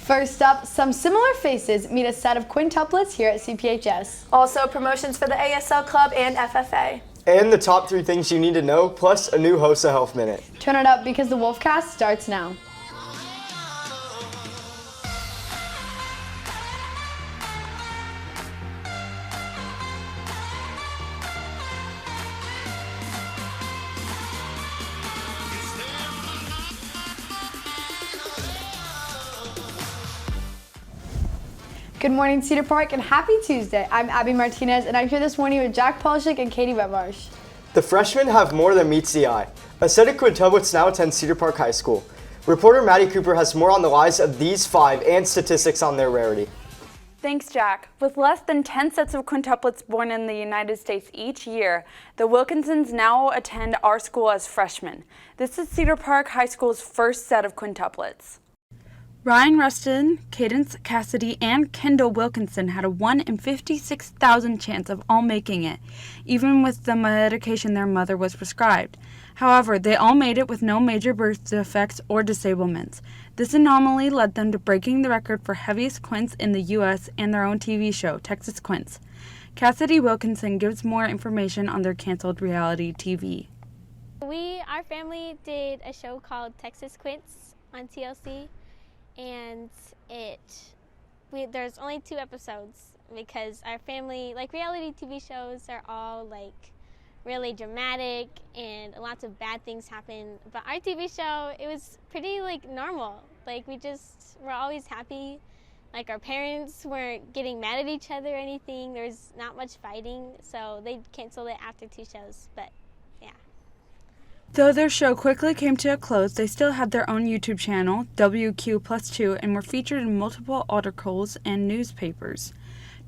First up, some similar faces meet a set of quintuplets here at CPHS. Also, promotions for the ASL Club and FFA. And the top 3 things you need to know, plus a new HOSA Health Minute. Turn it up because the Wolfcast starts now. Good morning, Cedar Park, and happy Tuesday. I'm Abby Martinez, and I'm here this morning with Jack Polishik and Katie Wetmarsh. The freshmen have more than meets the eye. A set of quintuplets now attend Cedar Park High School. Reporter Maddie Cooper has more on the lives of these 5 and statistics on their rarity. Thanks, Jack. With less than 10 sets of quintuplets born in the United States each year, the Wilkinsons now attend our school as freshmen. This is Cedar Park High School's first set of quintuplets. Ryan Rustin, Cadence Cassidy, and Kendall Wilkinson had a 1 in 56,000 chance of all making it, even with the medication their mother was prescribed. However, they all made it with no major birth defects or disablements. This anomaly led them to breaking the record for heaviest quints in the U.S. and their own TV show, Texas Quints. Cassidy Wilkinson gives more information on their canceled reality TV. Our family did a show called Texas Quints on TLC. And there's only 2 episodes because our family, like reality TV shows are all like really dramatic and lots of bad things happen. But our TV show, it was pretty like normal. Like we're always happy. Like our parents weren't getting mad at each other or anything. There was not much fighting. So they canceled it after 2 shows, but yeah. Though their show quickly came to a close, they still had their own YouTube channel, WQ+2, and were featured in multiple articles and newspapers.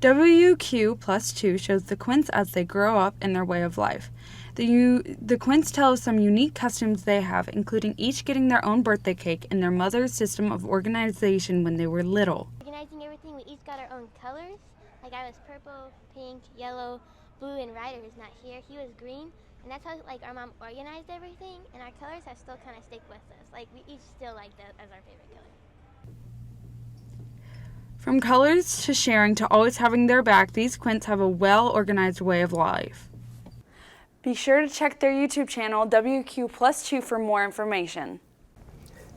WQ+2 shows the Quints as they grow up in their way of life. The Quints tell us some unique customs they have, including each getting their own birthday cake and their mother's system of organization when they were little. Organizing everything, we each got our own colors. Like I was purple, pink, yellow, blue, and Ryder is not here. He was green. And that's how like our mom organized everything, and our colors have still kind of stick with us. Like we each still like that as our favorite color. From colors to sharing to always having their back, these Quints have a well-organized way of life. Be sure to check their YouTube channel, WQ+2, for more information.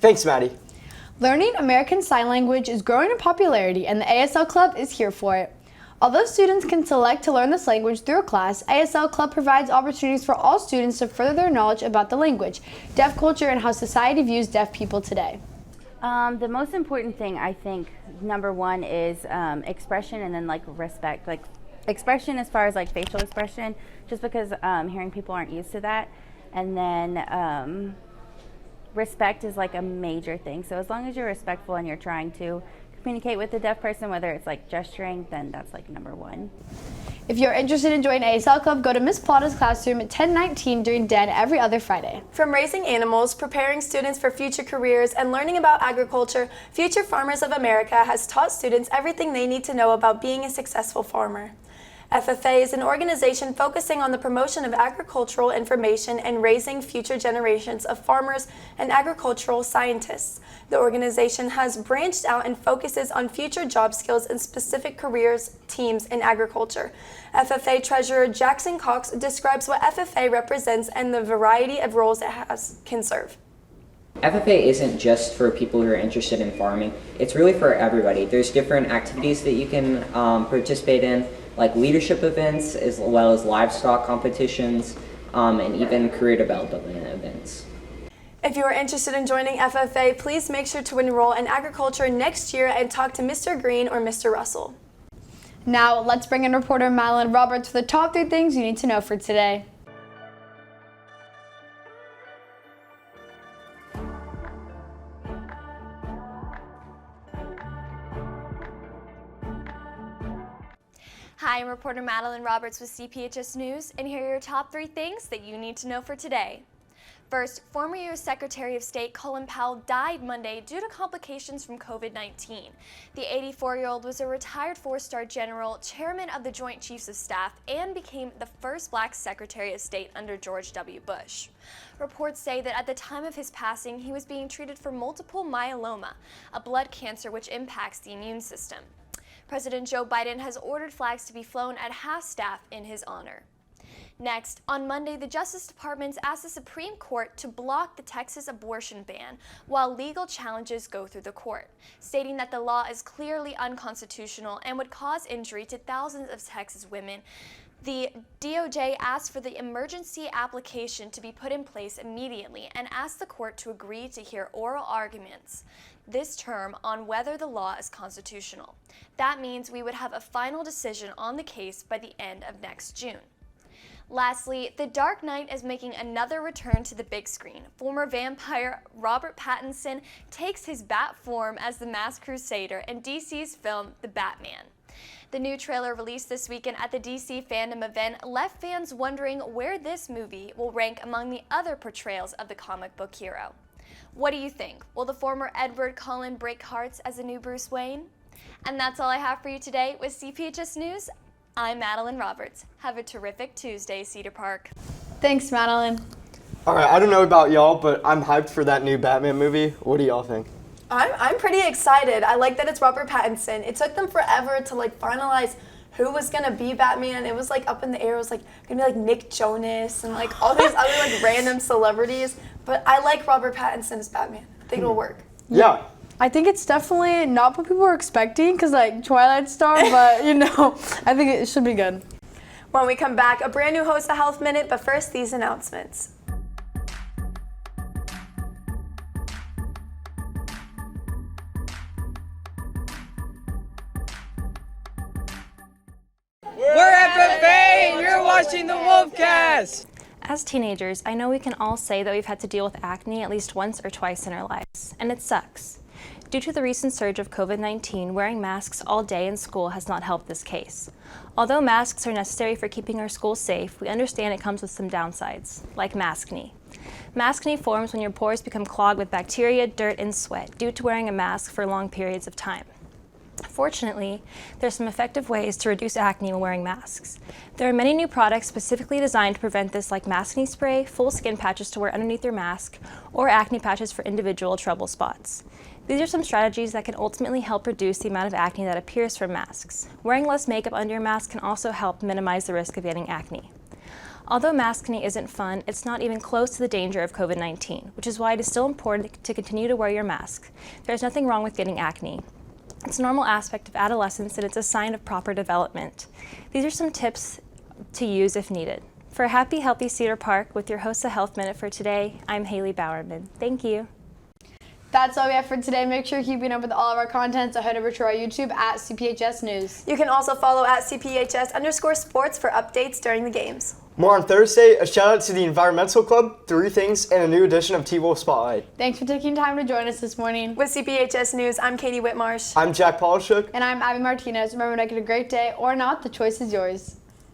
Thanks, Maddie. Learning American Sign Language is growing in popularity, and the ASL Club is here for it. Although students can select to learn this language through a class, ASL Club provides opportunities for all students to further their knowledge about the language, deaf culture, and how society views deaf people today. The most important thing, I think, number 1 is expression, and then like respect. Like expression as far as like facial expression, just because hearing people aren't used to that. And then respect is like a major thing. So as long as you're respectful and you're trying to communicate with the deaf person, whether it's like gesturing, then that's like number 1. If you're interested in joining ASL Club, go to Miss Plata's classroom at 1019 during Den every other Friday. From raising animals, preparing students for future careers, and learning about agriculture, Future Farmers of America has taught students everything they need to know about being a successful farmer. FFA is an organization focusing on the promotion of agricultural information and raising future generations of farmers and agricultural scientists. The organization has branched out and focuses on future job skills and specific careers teams in agriculture. FFA Treasurer Jackson Cox describes what FFA represents and the variety of roles it can serve. FFA isn't just for people who are interested in farming, it's really for everybody. There's different activities that you can participate in, like leadership events as well as livestock competitions and even career development events. If you are interested in joining FFA, please make sure to enroll in agriculture next year and talk to Mr. Green or Mr. Russell. Now, let's bring in reporter Madeline Roberts for the top 3 things you need to know for today. Hi, I'm reporter Madeline Roberts with CPHS News, and here are your top 3 things that you need to know for today. First, former U.S. Secretary of State Colin Powell died Monday due to complications from COVID-19. The 84-year-old was a retired four-star general, chairman of the Joint Chiefs of Staff, and became the first black Secretary of State under George W. Bush. Reports say that at the time of his passing, he was being treated for multiple myeloma, a blood cancer which impacts the immune system. President Joe Biden has ordered flags to be flown at half-staff in his honor. Next, on Monday, the Justice Department asked the Supreme Court to block the Texas abortion ban while legal challenges go through the court, stating that the law is clearly unconstitutional and would cause injury to thousands of Texas women. The DOJ asked for the emergency application to be put in place immediately and asked the court to agree to hear oral arguments this term on whether the law is constitutional. That means we would have a final decision on the case by the end of next June. Lastly, The Dark Knight is making another return to the big screen. Former vampire Robert Pattinson takes his bat form as the Masked Crusader in DC's film The Batman. The new trailer released this weekend at the DC fandom event left fans wondering where this movie will rank among the other portrayals of the comic book hero. What do you think? Will the former Edward Cullen break hearts as a new Bruce Wayne? And that's all I have for you today with CPHS News. I'm Madeline Roberts. Have a terrific Tuesday, Cedar Park. Thanks, Madeline. All right, I don't know about y'all, but I'm hyped for that new Batman movie. What do y'all think? I'm pretty excited. I like that it's Robert Pattinson. It took them forever to finalize who was gonna be Batman. It was up in the air. It was gonna be Nick Jonas and all these other random celebrities. But I like Robert Pattinson as Batman. I think it'll work. Yeah. I think it's definitely not what people were expecting because Twilight Star, but I think it should be good. When we come back, a brand new host of Health Minute, but first these announcements. We're FFA and you're watching the Wolfcast! As teenagers, I know we can all say that we've had to deal with acne at least once or twice in our lives, and it sucks. Due to the recent surge of COVID-19, wearing masks all day in school has not helped this case. Although masks are necessary for keeping our schools safe, we understand it comes with some downsides, like maskne. Maskne forms when your pores become clogged with bacteria, dirt, and sweat due to wearing a mask for long periods of time. Fortunately, there are some effective ways to reduce acne when wearing masks. There are many new products specifically designed to prevent this, like maskne spray, full skin patches to wear underneath your mask, or acne patches for individual trouble spots. These are some strategies that can ultimately help reduce the amount of acne that appears from masks. Wearing less makeup under your mask can also help minimize the risk of getting acne. Although maskne isn't fun, it's not even close to the danger of COVID-19, which is why it is still important to continue to wear your mask. There's nothing wrong with getting acne. It's a normal aspect of adolescence and it's a sign of proper development. These are some tips to use if needed. For a happy, healthy Cedar Park with your host of Health Minute for today, I'm Haley Bowerman. Thank you. That's all we have for today. Make sure you're keeping up with all of our content, so head over to our YouTube at CPHS News. You can also follow at CPHS_sports for updates during the games. More on Thursday, a shout out to the Environmental Club, 3 Things, and a new edition of T-Wolf Spotlight. Thanks for taking time to join us this morning. With CPHS News, I'm Katie Whitmarsh. I'm Jack Polishuk. And I'm Abby Martinez. Remember to make it a great day or not, the choice is yours.